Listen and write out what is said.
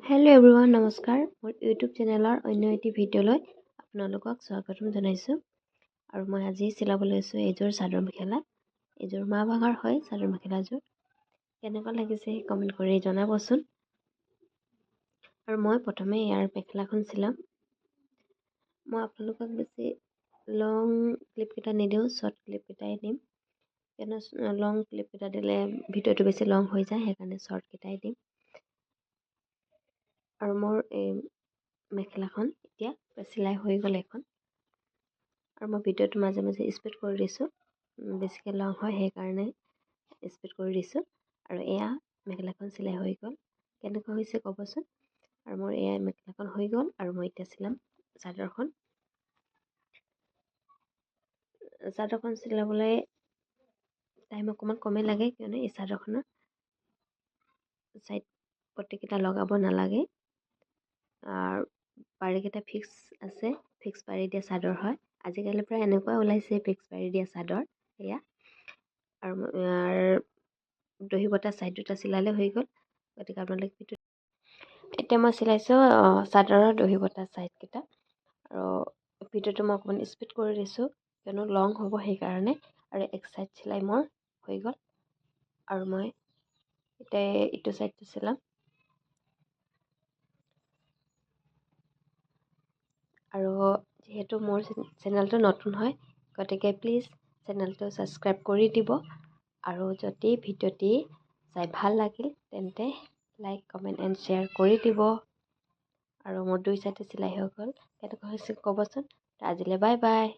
Hello' everyone, নমস্কাৰ। মোৰ YouTube চেনেলৰ অন্য এটি ভিডিঅ'লৈ আপোনালোকক স্বাগতম জনাইছোঁ। আৰু মই আজি চিলাব লৈছোঁ এইযোৰ চাদৰ মেখেলা। এইযোৰ মাহ ভাঙাৰ হয় চাদৰ মেখেলাযোৰ। কেনেকুৱা লাগিছে কমেণ্ট কৰি জনাবচোন। আৰু মই প্ৰথমে ইয়াৰ মেখেলাখন চিলাম। মই আপোনালোকক বেছি লং ক্লিপকেইটা নিদিওঁ, শ্বৰ্ট ক্লিপকেইটাই দিম। কিয়নো লং ক্লিপকেইটা দিলে ভিডিঅ'টো বেছি লং হৈ যায়, সেইকাৰণে শ্বৰ্টকেইটাই দিম। আৰু মোৰ এই মেখেলাখন এতিয়া চিলাই হৈ গ'ল এখন। আৰু মই ভিডিঅ'টো মাজে মাজে স্পীড কৰি দিছোঁ, বেছিকৈ লং হয় সেইকাৰণে স্পীড কৰি দিছোঁ। আৰু এয়া মেখেলাখন চিলাই হৈ গ'ল। কেনেকুৱা হৈছে ক'বচোন। আৰু মোৰ এয়া মেখেলাখন হৈ গ'ল আৰু মই এতিয়া চিলাম চাদৰখন। চাদৰখন চিলাবলৈ টাইম অকণমান কমেই লাগে, কিয়নো এই চাদৰখনৰ ছাইড পটিকেইটা লগাব নালাগে। পাৰিকেইটা ফিক্স আছে, ফিক্স পাৰি দিয়া চাদৰ হয়। আজিকালি প্ৰায় এনেকুৱা ওলাইছে ফিক্স পাৰি দিয়া চাদৰ এয়া। আৰু ইয়াৰ দহি বটা ছাইড দুটা চিলালে হৈ গ'ল। গতিকে আপোনালোকে এতিয়া মই চিলাইছোঁ চাদৰৰ দহি বটা ছাইডকেইটা। আৰু ভিডিঅ'টো মই অকণমান স্পীড কৰি দিছোঁ, কিয়নো লং হ'ব সেইকাৰণে। আৰু এক ছাইড চিলাই মোৰ হৈ গ'ল। আৰু মই এতিয়া ইটো ছাইডটো চিলাম। আৰু যিহেতু মোৰ চেনেলটো নতুন হয়, গতিকে প্লিজ চেনেলটো ছাবস্ক্ৰাইব কৰি দিব। আৰু যদি ভিডিঅ'টি চাই ভাল লাগিল তেন্তে লাইক, কমেণ্ট এণ্ড শ্বেয়াৰ কৰি দিব। আৰু মোৰ দুই ছাইডে চিলাই হৈ গ'ল। কেনেকুৱা হৈছে ক'বচোন। আজিলৈ বাই বাই।